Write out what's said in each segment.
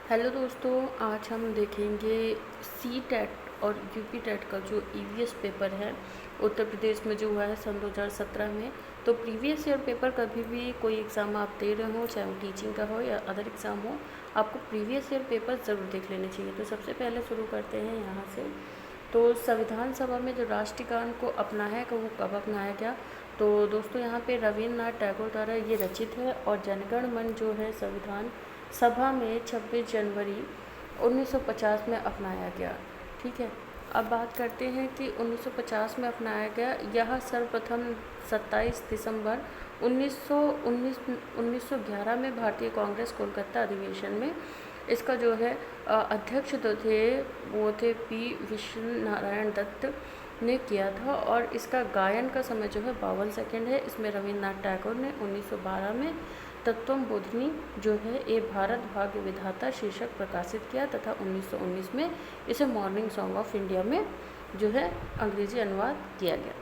Hello दोस्तों, आज हम देखेंगे सी टेट और यूपी टेट का जो ईवीएस पेपर है उत्तर प्रदेश में जो हुआ है सन 2017 में। तो प्रीवियस ईयर पेपर कभी भी कोई एग्ज़ाम आप दे रहे हो, चाहे वो टीचिंग का हो या अदर एग्ज़ाम हो, आपको प्रीवियस ईयर पेपर ज़रूर देख लेने चाहिए। तो सबसे पहले शुरू करते हैं यहाँ से। तो संविधान सभा में जो राष्ट्रगान को अपनाया कि वो कब अपनाया गया, तो दोस्तों यहाँ पे रविन्द्रनाथ टैगोर द्वारा ये रचित है और जनगण मन जो है संविधान सभा में 26 जनवरी 1950 में अपनाया गया। ठीक है, अब बात करते हैं कि 1950 में अपनाया गया। यह सर्वप्रथम 27 दिसंबर 1911 में भारतीय कांग्रेस कोलकाता अधिवेशन में इसका जो है अध्यक्ष तो थे वो थे पी विश्व नारायण दत्त ने किया था। और इसका गायन का समय जो है 52 सेकंड है। इसमें रविन्द्रनाथ टैगोर ने 1912 में तत्वम बोधिनी जो है ए भारत भाग्य विधाता शीर्षक प्रकाशित किया तथा 1919 में इसे मॉर्निंग सॉन्ग ऑफ इंडिया में जो है अंग्रेजी अनुवाद किया गया।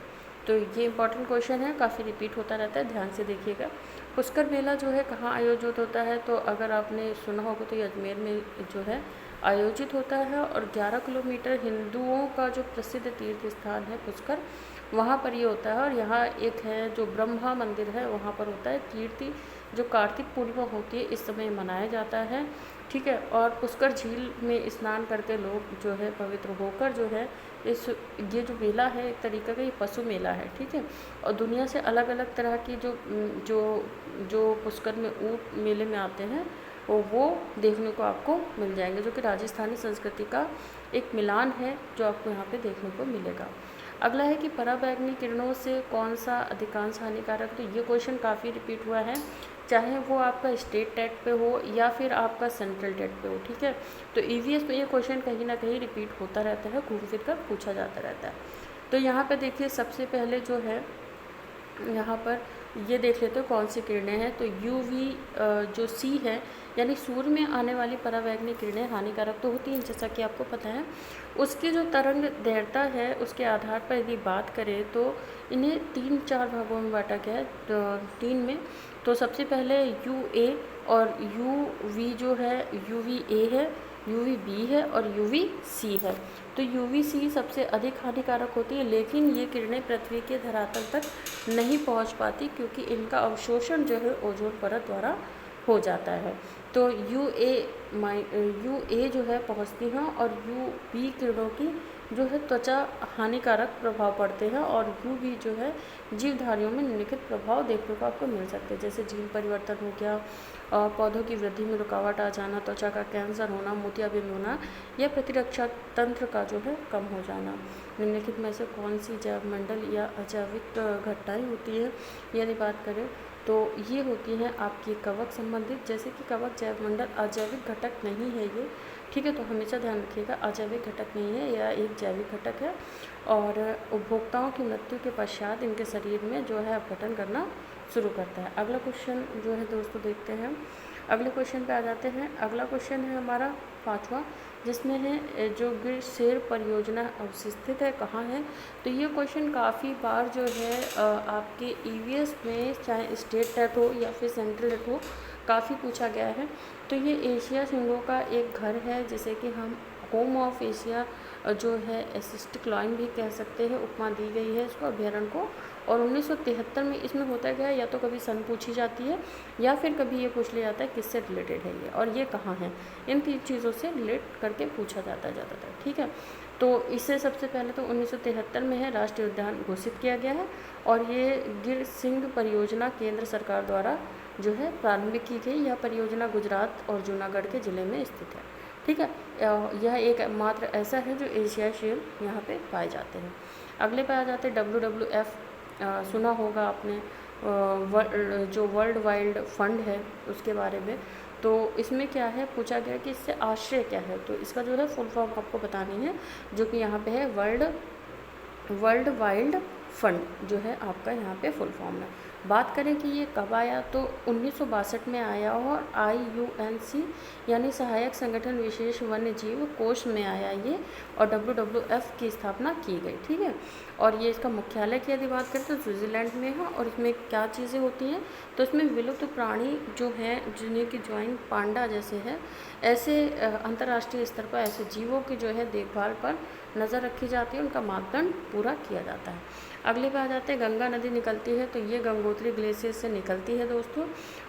तो ये इंपॉर्टेंट क्वेश्चन है, काफ़ी रिपीट होता रहता है, ध्यान से देखिएगा। पुष्कर मेला जो है कहाँ आयोजित होता है, तो अगर आपने सुना होगा तो ये अजमेर में जो है आयोजित होता है। और 11 किलोमीटर हिंदुओं का जो प्रसिद्ध तीर्थ स्थान है पुष्कर, वहाँ पर ये होता है। और यहाँ एक है जो ब्रह्मा मंदिर है, वहाँ पर होता है कीर्ति, जो कार्तिक पूर्णिमा होती है इस समय मनाया जाता है। ठीक है, और पुष्कर झील में स्नान करते लोग जो है पवित्र होकर जो है ये जो मेला है एक तरीका का ये पशु मेला है। ठीक है, और दुनिया से अलग अलग तरह की जो जो पुष्कर में ऊँट मेले में आते हैं वो देखने को आपको मिल जाएंगे, जो कि राजस्थानी संस्कृति का एक मिलान है जो आपको यहाँ पे देखने को मिलेगा। अगला है कि पराबैंगनी किरणों से कौन सा अधिकांश हानिकारक, तो ये क्वेश्चन काफ़ी रिपीट हुआ है, चाहे वो आपका स्टेट टेट पे हो या फिर आपका सेंट्रल टेट पे हो। ठीक है, तो ईवीएस में ये क्वेश्चन कहीं ना कहीं रिपीट होता रहता है, घूम फिर कर पूछा जाता रहता है। तो यहाँ पे देखिए सबसे पहले जो है यहाँ पर ये देख लेते हो कौन सी किरणें हैं। तो यूवी जो सी है यानी सूर्य में आने वाली पराबैंगनी किरणें हानिकारक तो होती हैं जैसा कि आपको पता है। उसकी जो तरंग दैर्घ्य है उसके आधार पर यदि बात करें तो इन्हें 3-4 भागों में बांटा गया है, तो 3 में। तो सबसे पहले यू ए और यू वी जो है यू वी ए है, यू वी बी है और यू वी सी है। तो यू वी सी सबसे अधिक हानिकारक होती है, लेकिन ये किरणें पृथ्वी के धरातल तक नहीं पहुंच पाती क्योंकि इनका अवशोषण जो है ओजोन परत द्वारा हो जाता है। तो यू ए जो है पहुंचती हैं और यू बी किरणों की जो है त्वचा हानिकारक प्रभाव पड़ते हैं और यू वी जो है जीवधारियों में निम्नलिखित प्रभाव देखने को आपको मिल सकते हैं, जैसे जीन परिवर्तन हो गया, पौधों की वृद्धि में रुकावट आ जाना, त्वचा का कैंसर होना, मोतियाबिंद होना या प्रतिरक्षा तंत्र का जो है कम हो जाना। निम्नलिखित में से कौन सी जैव मंडल या अजैविक घटनाएं होती है, यदि बात करें तो ये होती हैं आपकी कवक संबंधित, जैसे कि कवक जैव मंडल अजैविक घटक नहीं है ये। ठीक है, तो हमेशा ध्यान रखिएगा अजैविक घटक नहीं है, यह एक जैविक घटक है। और उपभोक्ताओं की मृत्यु के पश्चात इनके शरीर में जो है अपघटन करना शुरू करता है। अगला क्वेश्चन जो है दोस्तों देखते हैं, अगले क्वेश्चन पे आ जाते हैं। अगला क्वेश्चन है हमारा 5वां, जिसमें है जो गिर शेर परियोजना अवस्थित है कहाँ है। तो ये क्वेश्चन काफ़ी बार जो है आपके ईवीएस में चाहे स्टेट टेट हो या फिर सेंट्रल टेट हो काफ़ी पूछा गया है। तो ये एशिया सिंहों का एक घर है, जिसे कि हम होम ऑफ एशिया जो है एसिस्टिक्लाइन भी कह सकते हैं, उपमा दी गई है इसको अभ्यारण्य को। और 1973 में इसमें होता गया या तो कभी सन पूछी जाती है या फिर कभी ये पूछ लिया जाता है किससे रिलेटेड है ये और ये कहाँ है। इन 3 चीज़ों से रिलेट करके पूछा जाता है ज़्यादातर। ठीक है, तो इससे सबसे पहले तो 1973 में है राष्ट्रीय उद्यान घोषित किया गया है और ये गिर सिंह परियोजना केंद्र सरकार द्वारा जो है प्रारंभिक की गई। यह परियोजना गुजरात और जूनागढ़ के ज़िले में स्थित है। ठीक है, यह एक मात्र ऐसा है जो एशियाई शेर यहाँ पे पाए जाते हैं। अगले पे आ जाते हैं WWF, सुना होगा आपने, जो वर्ल्ड वाइल्ड फंड है उसके बारे में। तो इसमें क्या है पूछा गया कि इससे आशय क्या है, तो इसका जो है फुल फॉर्म आपको बतानी है, जो कि यहाँ पे है वर्ल्ड वाइल्ड फंड जो है आपका यहाँ पे फुल फॉर्म है। बात करें कि ये कब आया, तो 1962 में आया और IUNC यानी सहायक संगठन विशेष वन्य जीव कोष में आया ये, और WWF की स्थापना की गई, ठीक है। और ये इसका मुख्यालय की यदि बात करें तो स्विट्ज़रलैंड में है। और इसमें क्या चीज़ें होती हैं, तो इसमें विलुप्त प्राणी जो हैं जिन्हें की ज्वाइंट पांडा जैसे है, ऐसे अंतर्राष्ट्रीय स्तर पर ऐसे जीवों की जो है देखभाल पर नज़र रखी जाती है, उनका मापदंड पूरा किया जाता है। अगले पे आ जाते हैं, गंगा नदी निकलती है, तो ये गंगोत्री ग्लेशियर से निकलती है दोस्तों।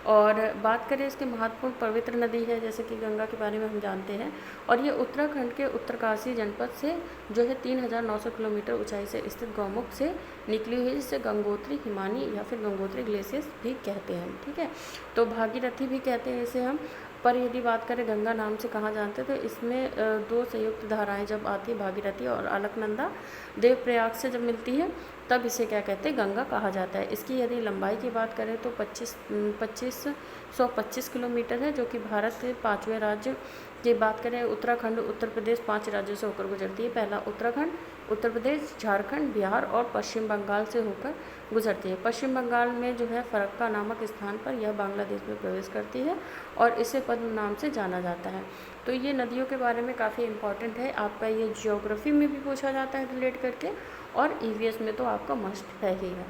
और बात करें इसके महत्वपूर्ण पवित्र नदी है, जैसे कि गंगा के बारे में हम जानते हैं, और ये उत्तराखंड के उत्तरकाशी जनपद से जो है 3900 किलोमीटर ऊंचाई से स्थित गौमुख से निकली हुई, जिसे गंगोत्री हिमानी या फिर गंगोत्री ग्लेशियर भी कहते हैं, ठीक है। तो भागीरथी भी कहते हैं इसे हम। पर यदि बात करें गंगा नाम से कहाँ जानते हैं, तो इसमें दो संयुक्त धाराएं जब आती है, भागीरथी और अलकनंदा, देवप्रयाग से जब मिलती है तब इसे क्या कहते हैं, गंगा कहा जाता है। इसकी यदि लंबाई की बात करें तो 2525 किलोमीटर है, जो कि भारत के 5वें राज्य की बात करें, उत्तराखंड उत्तर प्रदेश 5 राज्यों से होकर गुजरती है। पहला उत्तराखंड, उत्तर प्रदेश, झारखंड, बिहार और पश्चिम बंगाल से होकर गुजरती है। पश्चिम बंगाल में जो है फरक्का नामक स्थान पर यह बांग्लादेश में प्रवेश करती है और इसे पद्म नाम से जाना जाता है। तो ये नदियों के बारे में काफ़ी इंपॉर्टेंट है, आपका ये ज्योग्राफी में भी पूछा जाता है रिलेट करके, और EVS में तो आपका मस्ट है ही है।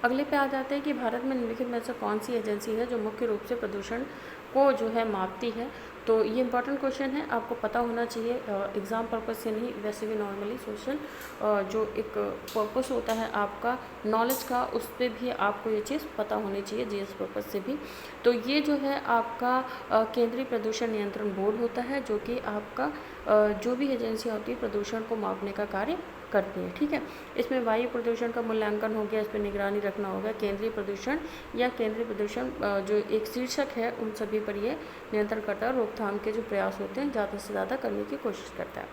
अगले पे आ जाते हैं कि भारत में निम्नलिखित में से कौन सी एजेंसी है जो मुख्य रूप से प्रदूषण को जो है मापती है। तो ये इंपॉर्टेंट क्वेश्चन है, आपको पता होना चाहिए, एग्ज़ाम पर्पस से नहीं, वैसे भी नॉर्मली सोशल जो एक पर्पस होता है आपका नॉलेज का, उस पर भी आपको ये चीज़ पता होनी चाहिए, GS पर्पस से भी। तो ये जो है आपका केंद्रीय प्रदूषण नियंत्रण बोर्ड होता है, जो कि आपका जो भी एजेंसी होती है प्रदूषण को मापने का कार्य करती है, ठीक है। इसमें वायु प्रदूषण का मूल्यांकन हो गया, इस पर निगरानी रखना होगा, केंद्रीय प्रदूषण या केंद्रीय प्रदूषण जो एक शीर्षक है उन सभी पर ये नियंत्रण करता है, रोकथाम के जो प्रयास होते हैं ज़्यादा से ज़्यादा करने की कोशिश करता है।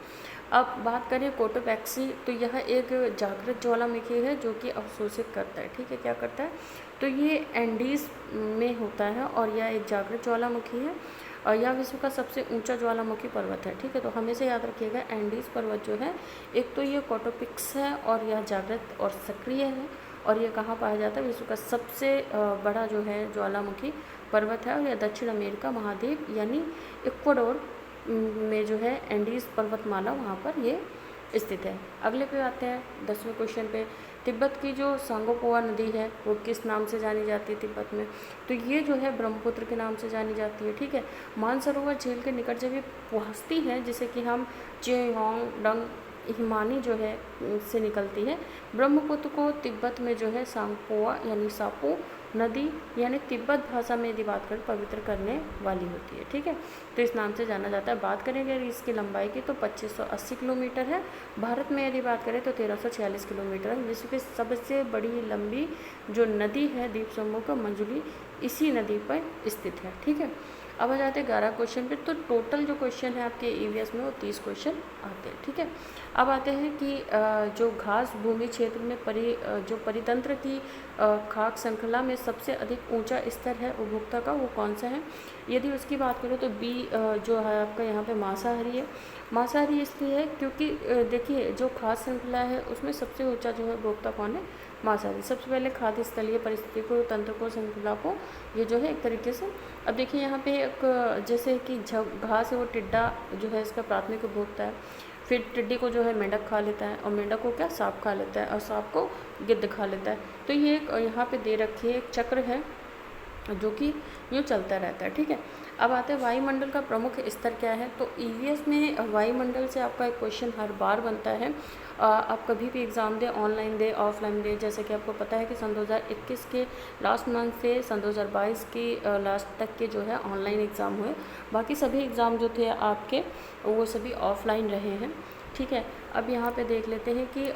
अब बात करें कोटोपैक्सी, तो यह एक जागृत ज्वालामुखी है जो कि अवशोषित करता है, ठीक है। क्या करता है, तो ये एंडीज में होता है और यह एक जागृत ज्वालामुखी है, और यह विश्व का सबसे ऊंचा ज्वालामुखी पर्वत है, ठीक है। तो हमेशा याद रखिएगा, एंडीज पर्वत जो है, एक तो ये कोटोपिक्स है और यह जागृत और सक्रिय है, और ये कहाँ पाया जाता है, विश्व का सबसे बड़ा जो है ज्वालामुखी पर्वत है, और यह दक्षिण अमेरिका महाद्वीप यानी इक्वाडोर में जो है एंडीज पर्वतमाला वहाँ पर ये स्थित है। अगले पे आते हैं 10वें क्वेश्चन पे, तिब्बत की जो सांगोपोवा नदी है वो किस नाम से जानी जाती है तिब्बत में, तो ये जो है ब्रह्मपुत्र के नाम से जानी जाती है, ठीक है। मानसरोवर झील के निकट जब ये पहुँचती है, जिसे कि हम चेयोंगडंग हिमानी जो है से निकलती है, ब्रह्मपुत्र को तिब्बत में जो है सांगपोआ यानी सापो नदी यानी तिब्बत भाषा में यदि बात करें पवित्र करने वाली होती है, ठीक है। तो इस नाम से जाना जाता है। बात करेंगे इसकी लंबाई की, तो 2580 किलोमीटर है। भारत में यदि बात करें तो 1346 किलोमीटर है। विश्व की सबसे बड़ी लंबी जो नदी है द्वीप समूह का मंजुली इसी नदी पर स्थित है, ठीक है। अब आ जाते हैं 11 क्वेश्चन पे, तो टोटल जो क्वेश्चन है आपके EVS में वो 30 क्वेश्चन आते हैं, ठीक है। अब आते हैं कि जो घास भूमि क्षेत्र में जो परितंत्र की खाक श्रृंखला में सबसे अधिक ऊंचा स्तर है उपभोक्ता का, वो कौन सा है। यदि उसकी बात करें तो B जो है आपका यहाँ पे मांसाहारी है। मांसाहारी इसलिए है क्योंकि देखिए जो खाद्य श्रृंखला है उसमें सबसे ऊंचा जो है उपभोक्ता कौन है, मांसाहारी। सबसे पहले खाद्य स्थलीय परिस्थितियों को, तंत्र को, श्रृंखला को, ये जो है एक तरीके से, अब देखिए यहाँ पे एक जैसे कि घास है वो टिड्डा जो है इसका प्राथमिक उपभोक्ता है, फिर टिड्डी को जो है मेंढक खा लेता है, और मेंढक को क्या, सांप खा लेता है, और सांप को गिद्ध खा लेता है। तो ये एक यहाँ पे दे रखी है एक चक्र है जो कि यूँ चलता रहता है, ठीक है। अब आते हैं वायुमंडल का प्रमुख स्तर क्या है, तो EVS में वायुमंडल से आपका एक क्वेश्चन हर बार बनता है। आप कभी भी एग्ज़ाम दें, ऑनलाइन दें, ऑफलाइन दें, जैसे कि आपको पता है कि सन 2021 के लास्ट मंथ से सन 2022 की लास्ट तक के जो है ऑनलाइन एग्ज़ाम हुए, बाकी सभी एग्ज़ाम जो थे आपके वो सभी ऑफलाइन रहे हैं, ठीक है। अब यहाँ पे देख लेते हैं कि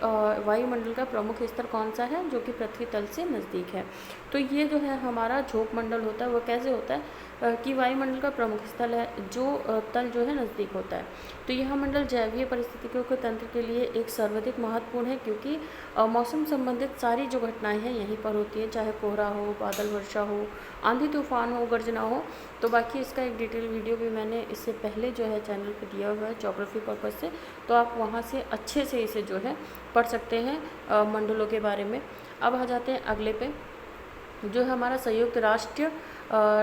वायुमंडल का प्रमुख स्तर कौन सा है जो कि पृथ्वी तल से नज़दीक है। तो ये जो है हमारा झोंक मंडल होता है, वो कैसे होता है कि वायुमंडल का प्रमुख स्थल है जो तल जो है नज़दीक होता है। तो यह मंडल जैवीय परिस्थितियों के तंत्र के लिए एक सर्वाधिक महत्वपूर्ण है, क्योंकि मौसम संबंधित सारी जो घटनाएं हैं यहीं पर होती हैं, चाहे कोहरा हो, बादल वर्षा हो, आंधी तूफान हो, गर्जना हो। तो बाकी इसका एक डिटेल वीडियो भी मैंने इससे पहले जो है चैनल पर दिया हुआ है ज्योग्राफी पर्पज़ से, तो आप वहाँ से अच्छे से इसे जो है पढ़ सकते हैं मंडलों के बारे में। अब आ जाते हैं अगले पे, जो है हमारा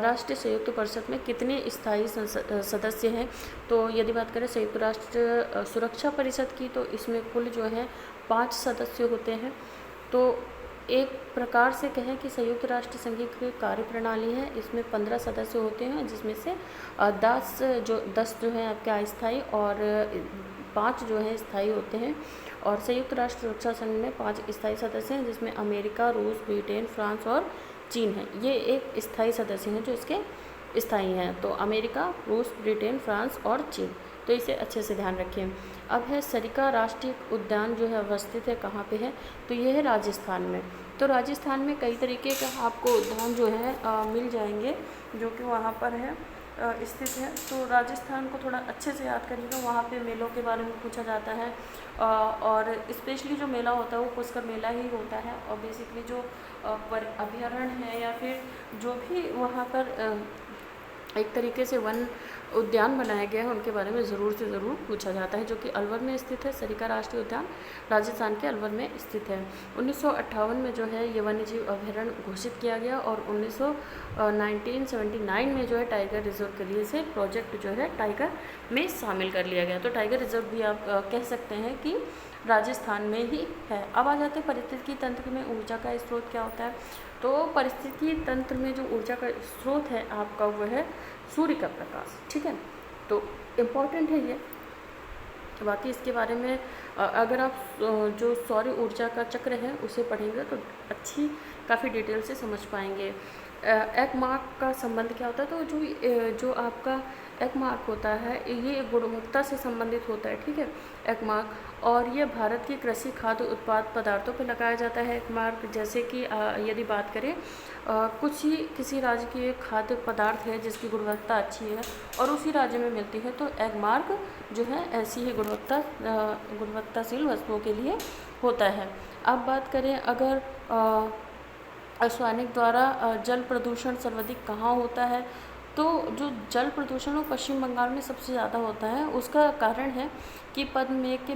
राष्ट्रीय संयुक्त परिषद में कितने स्थायी सदस्य हैं। तो यदि बात करें संयुक्त राष्ट्र सुरक्षा परिषद की, तो इसमें कुल जो है 5 सदस्य होते हैं। तो एक प्रकार से कहें कि संयुक्त राष्ट्र संघ की कार्यप्रणाली है, इसमें 15 सदस्य होते हैं, जिसमें से 10 जो हैं आपके अस्थायी और 5 जो हैं स्थायी होते हैं। और संयुक्त राष्ट्र सुरक्षा संघ में 5 स्थायी सदस्य हैं, जिसमें अमेरिका, रूस, ब्रिटेन, फ्रांस और चीन है। ये एक स्थायी सदस्य हैं जो इसके स्थायी हैं। तो अमेरिका, रूस, ब्रिटेन, फ्रांस और चीन, तो इसे अच्छे से ध्यान रखें। अब है सरिस्का राष्ट्रीय उद्यान जो है अवस्थित है कहाँ पे है, तो ये है राजस्थान में। तो राजस्थान में कई तरीके का आपको उद्यान जो है मिल जाएंगे, जो कि वहाँ पर है स्थित है। तो राजस्थान को थोड़ा अच्छे से याद करिएगा। वहाँ पे मेलों के बारे में पूछा जाता है, और स्पेशली जो मेला होता है वो पुष्कर मेला ही होता है। और बेसिकली जो अभयारण्य है या फिर जो भी वहाँ पर एक तरीके से वन उद्यान बनाया गया है, उनके बारे में ज़रूर से ज़रूर पूछा जाता है, जो कि अलवर में स्थित है। सरिस्का राष्ट्रीय उद्यान राजस्थान के अलवर में स्थित है। 1958 में जो है ये वन्यजीव अभयारण्य घोषित किया गया, और 1979 में जो है टाइगर रिजर्व के लिए से प्रोजेक्ट जो है टाइगर में शामिल कर लिया गया। तो टाइगर रिजर्व भी आप कह सकते हैं कि राजस्थान में ही है। अब आ जाते हैं पारिस्थितिकी तंत्र में ऊर्जा का स्रोत क्या होता है। तो पारिस्थितिकी तंत्र में जो ऊर्जा का स्रोत है आपका वो है सूर्य का प्रकाश, ठीक है। तो इम्पॉर्टेंट है ये। बाकी इसके बारे में अगर आप जो सौर ऊर्जा का चक्र है उसे पढ़ेंगे तो अच्छी काफ़ी डिटेल से समझ पाएंगे। एकमार्क का संबंध क्या होता है, तो जो आपका एकमार्क होता है ये गुणवत्ता से संबंधित होता है, ठीक है, एकमार्क। और ये भारत की कृषि खाद्य उत्पाद पदार्थों पर लगाया जाता है एकमार्क। जैसे कि यदि बात करें कुछ ही किसी राज्य की खाद्य पदार्थ है जिसकी गुणवत्ता अच्छी है और उसी राज्य में मिलती है, तो एकमार्क जो है ऐसी ही गुणवत्ताशील वस्तुओं के लिए होता है। अब बात करें अगर रासायनिक द्वारा जल प्रदूषण सर्वाधिक कहाँ होता है, तो जो जल प्रदूषण वो पश्चिम बंगाल में सबसे ज़्यादा होता है। उसका कारण है कि पद्ममेघ के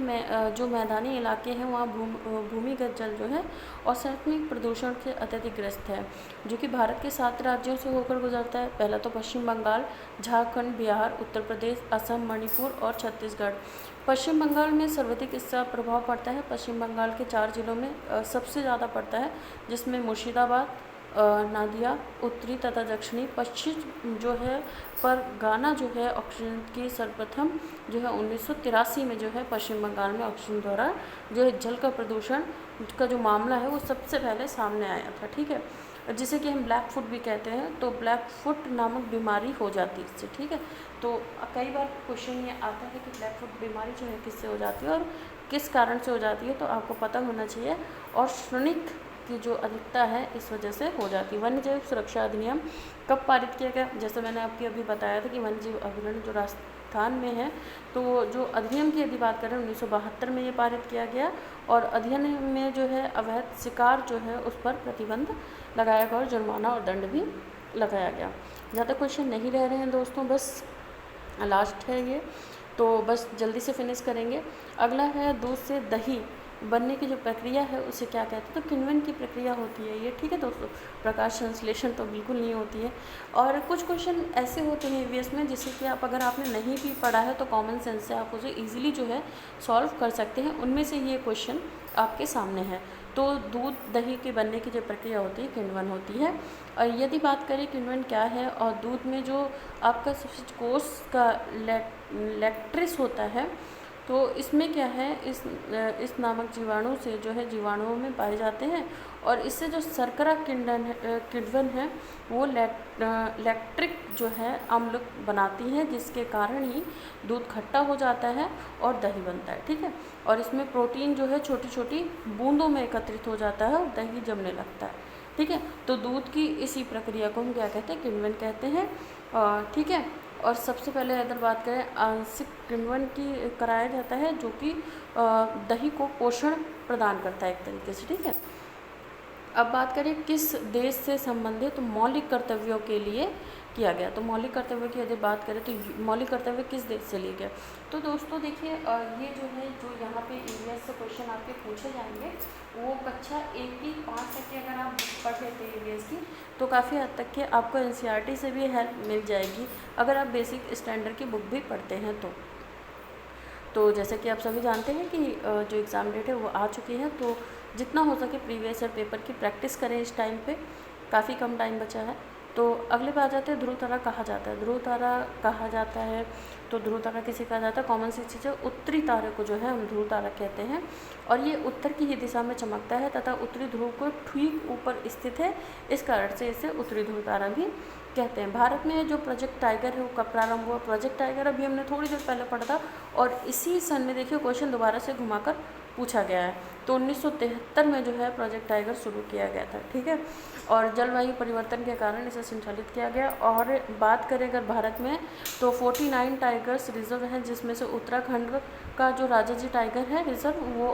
जो मैदानी इलाके हैं वहाँ भूमिगत जल जो है औसैनिक प्रदूषण से अत्यधिक ग्रस्त है, जो कि भारत के 7 राज्यों से होकर गुजरता है। पहला तो पश्चिम बंगाल, झारखंड, बिहार, उत्तर प्रदेश, असम, मणिपुर और छत्तीसगढ़। पश्चिम बंगाल में सर्वाधिक इसका प्रभाव पड़ता है। पश्चिम बंगाल के 4 जिलों में सबसे ज़्यादा पड़ता है, जिसमें मुर्शिदाबाद, नादिया, उत्तरी तथा दक्षिणी पश्चिम जो है परगना जो है ऑक्सीजन की सर्वप्रथम जो है 1983 में जो है पश्चिम बंगाल में ऑक्सीजन द्वारा जो है जल का प्रदूषण का जो मामला है वो सबसे पहले सामने आया था, ठीक है, जिसे कि हम ब्लैक फुट भी कहते हैं। तो ब्लैक फुट नामक बीमारी हो जाती है इससे, ठीक है। तो कई बार क्वेश्चन ये आता है कि ब्लैक फुट बीमारी जो है किससे हो जाती है और किस कारण से हो जाती है, तो आपको पता होना चाहिए। और श्रनिक की जो अधिकता है इस वजह से हो जाती है। वन्यजीव सुरक्षा अधिनियम कब पारित किया गया, जैसे मैंने आपको अभी बताया था कि वन्यजीव अभयारण्य जो राजस्थान में है, तो जो अधिनियम की यदि बात करें 1972 में ये पारित किया गया, और अधिनियम में जो है अवैध शिकार जो है उस पर प्रतिबंध लगाया गया और जुर्माना और दंड भी लगाया गया। ज़्यादा क्वेश्चन नहीं रह रहे हैं दोस्तों, बस लास्ट है ये, तो बस जल्दी से फिनिश करेंगे। अगला है दूध से दही बनने की जो प्रक्रिया है उसे क्या कहते हैं, तो किण्वन की प्रक्रिया होती है ये, ठीक है दोस्तों। प्रकाश संश्लेषण तो बिल्कुल नहीं होती है। और कुछ क्वेश्चन ऐसे होते हैं ईवीएस में जिसे कि आप अगर आपने नहीं भी पढ़ा है तो कॉमन सेंस से आप उसे ईजिली जो है सॉल्व कर सकते हैं। उनमें से ये क्वेश्चन आपके सामने है। तो दूध दही के बनने की जो प्रक्रिया होती है किण्वन होती है। और यदि बात करें किण्वन क्या है, और दूध में जो आपका सफेद कोष का लैक्ट्रिस होता है, तो इसमें क्या है, इस नामक जीवाणु से जो है जीवाणुओं में पाए जाते हैं, और इससे जो शर्करा किण्वन है वो लैक्टिक जो है अम्ल बनाती है, जिसके कारण ही दूध खट्टा हो जाता है और दही बनता है, ठीक है। और इसमें प्रोटीन जो है छोटी छोटी बूंदों में एकत्रित हो जाता है और दही जमने लगता है, ठीक है। तो दूध की इसी प्रक्रिया को हम क्या कहते हैं, किण्वन कहते हैं, ठीक है। और सबसे पहले अगर बात करें आंशिक किण्वन की कराया जाता है, जो कि दही को पोषण प्रदान करता है एक तरीके से, ठीक है। अब बात करें किस देश से संबंधित मौलिक कर्तव्यों के लिए किया गया। तो मौलिक कर्तव्यों की यदि बात करें तो मौलिक कर्तव्य किस देश से लिए गए। तो दोस्तों देखिए ये जो है जो यहाँ पे ईवीएस से क्वेश्चन आपके पूछे जाएंगे वो कक्षा 1 की 5 तक की अगर आप बुक पढ़ लेते हैं ईवीएस की तो काफ़ी हद तक के आपको एनसीईआरटी से भी हेल्प मिल जाएगी अगर आप बेसिक स्टैंडर्ड की बुक भी पढ़ते हैं तो जैसे कि आप सभी जानते हैं कि जो एग्ज़ाम डेट है वो आ चुकी है, तो जितना हो सके प्रीवियस ईयर पेपर की प्रैक्टिस करें। इस टाइम पे काफ़ी कम टाइम बचा है। तो अगले पे आ जाते हैं ध्रुव तारा कहा जाता है। ध्रुव तारा कहा जाता है तो ध्रुव तारा किसे कहा जाता है, कॉमन सी चीज़ है, उत्तरी तारे को जो है हम ध्रुव तारा कहते हैं और ये उत्तर की ही दिशा में चमकता है तथा उत्तरी ध्रुव को ठीक ऊपर स्थित है, इस कारण से इसे उत्तरी ध्रुव तारा भी कहते हैं। भारत में जो प्रोजेक्ट टाइगर है वो कब प्रारंभ हुआ। प्रोजेक्ट टाइगर अभी हमने थोड़ी देर पहले पढ़ा था और इसी सन में देखिए क्वेश्चन दोबारा से घुमाकर पूछा गया है। तो 1973 में जो है प्रोजेक्ट टाइगर शुरू किया गया था, ठीक है। और जलवायु परिवर्तन के कारण इसे संचालित किया गया। और बात करें अगर भारत में तो 49 टाइगर्स रिजर्व हैं, जिसमें से उत्तराखंड का जो राजाजी टाइगर है रिजर्व वो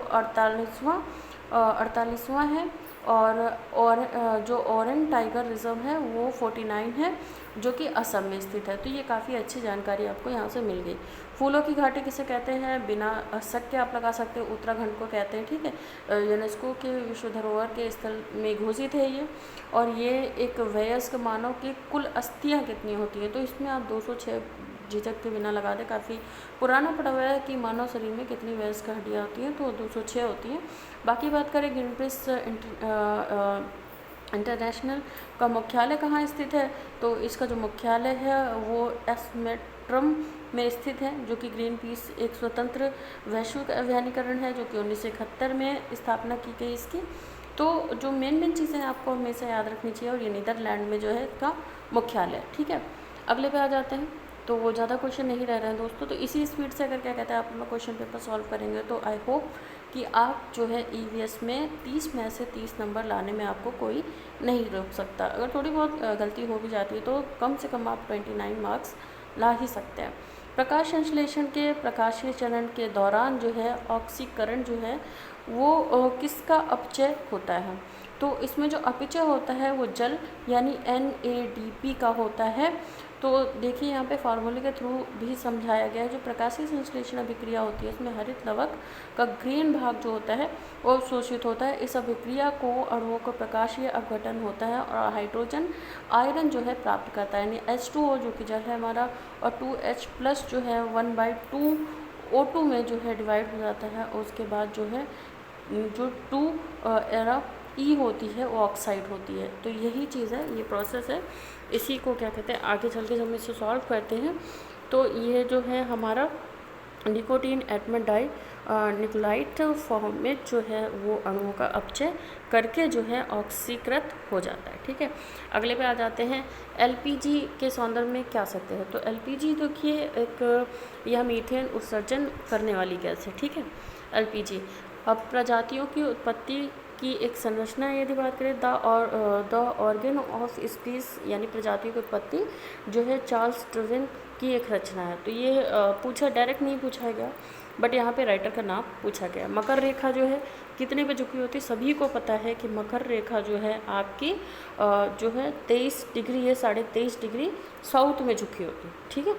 48वां है और जो ऑरेंज टाइगर रिजर्व है वो 49 है जो कि असम में स्थित है। तो ये काफ़ी अच्छी जानकारी आपको यहाँ से मिल गई। फूलों की घाटी किसे कहते हैं, बिना शक के आप लगा सकते हैं उत्तराखंड को कहते हैं, ठीक है। यूनेस्को के विश्व धरोहर के स्थल में घोषित है ये। और ये एक वयस्क मानव की कुल अस्थियाँ कितनी होती हैं, तो इसमें आप 206 झिझक के बिना लगा दें। काफ़ी पुराना पड़ा हुआ है कि मानव शरीर में कितनी वयस्क हड्डियाँ होती हैं, तो 206 होती हैं। बाकी बात करें ग्रीनपीस इंटरनेशनल का मुख्यालय कहाँ स्थित है, तो इसका जो मुख्यालय है वो एस्मेट्रम में स्थित है, जो कि ग्रीन पीस एक स्वतंत्र वैश्विक अभियानीकरण है जो कि 1971 में स्थापना की गई इसकी। तो जो मेन चीज़ें आपको हमेशा याद रखनी चाहिए और ये नीदरलैंड में जो है इसका मुख्यालय, ठीक है। अगले पे आ जाते हैं। तो वो ज़्यादा क्वेश्चन नहीं रह रहे हैं दोस्तों, तो इसी स्पीड से अगर क्या कहते हैं आप अपना क्वेश्चन पेपर सॉल्व करेंगे तो आई होप कि आप जो है ईवीएस में 30 में से 30 नंबर लाने में आपको कोई नहीं रोक सकता। अगर थोड़ी बहुत गलती हो भी जाती है तो कम से कम आप 29 मार्क्स ला ही सकते हैं। प्रकाश संश्लेषण के प्रकाशीय चरण के दौरान जो है ऑक्सीकरण जो है वो किसका अपचय होता है, तो इसमें जो अपचय होता है वो जल यानी NADP का होता है। तो देखिए यहाँ पे फार्मूले के थ्रू भी समझाया गया है। जो प्रकाशीय संश्लेषण अभिक्रिया होती है इसमें हरित लवक का ग्रीन भाग जो होता है वो अवशोषित होता है। इस अभिक्रिया को अणुओं को प्रकाशीय अपघटन होता है और हाइड्रोजन आयरन जो है प्राप्त करता है, यानी H2O जो कि जल है हमारा, और 2H+ जो है 1/2 O2 में जो है डिवाइड हो जाता है। और उसके बाद जो है जो 2 E होती है वो ऑक्साइड होती है। तो यही चीज़ है, ये प्रोसेस है। इसी को क्या कहते हैं आगे चल के जब हम इसे सॉल्व करते हैं तो ये जो है हमारा निकोटीन एटमेडाई निकोलाइट फॉर्मेट जो है वो अणुओं का अपचय करके जो है ऑक्सीकृत हो जाता है, ठीक है। अगले पे आ जाते हैं। LPG के संदर्भ में क्या सकते हैं, तो LPG देखिए एक यह मीथेन उत्सर्जन करने वाली गैस है, ठीक है LPG। अब प्रजातियों की उत्पत्ति की एक संरचना है, यदि बात करें द ऑर्गन ऑफ स्पीस यानी प्रजातियों की उत्पत्ति जो है चार्ल्स डार्विन की एक रचना है। तो ये पूछा डायरेक्ट नहीं पूछा गया बट यहाँ पे राइटर का नाम पूछा गया। मकर रेखा जो है कितने पे झुकी होती है, सभी को पता है कि मकर रेखा जो है आपकी जो है 23 डिग्री है, 23.5 डिग्री साउथ में झुकी होती है, ठीक है,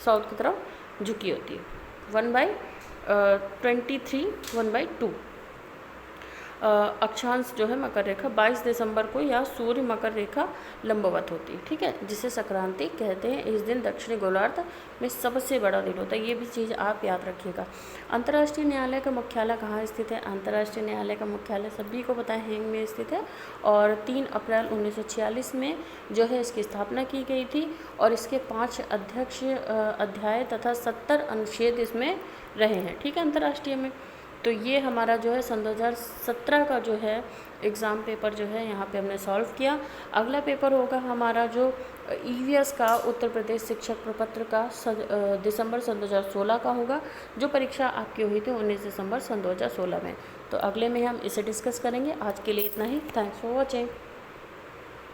साउथ की तरफ झुकी होती है। 1/23 1/2 अक्षांश जो है मकर रेखा 22 दिसंबर को या सूर्य मकर रेखा लंबवत होती है, ठीक है, जिसे संक्रांति कहते हैं। इस दिन दक्षिणी गोलार्ध में सबसे बड़ा दिन होता है, ये भी चीज़ आप याद रखिएगा। अंतर्राष्ट्रीय न्यायालय का मुख्यालय कहाँ स्थित है, अंतर्राष्ट्रीय न्यायालय का मुख्यालय सभी को पता है हेग में स्थित है और 3 अप्रैल 1946 में जो है इसकी स्थापना की गई थी और इसके 5 अध्यक्ष अध्याय तथा 70 अनुच्छेद इसमें रहे हैं, ठीक है, अंतर्राष्ट्रीय में। तो ये हमारा जो है सन 2017 का जो है एग्ज़ाम पेपर जो है यहाँ पे हमने सॉल्व किया। अगला पेपर होगा हमारा जो EVS का उत्तर प्रदेश शिक्षक प्रपत्र का दिसंबर सन 2016 का होगा, जो परीक्षा आपकी हुई थी 19 दिसंबर सन 2016 में। तो अगले में हम इसे डिस्कस करेंगे। आज के लिए इतना ही। Thanks for watching.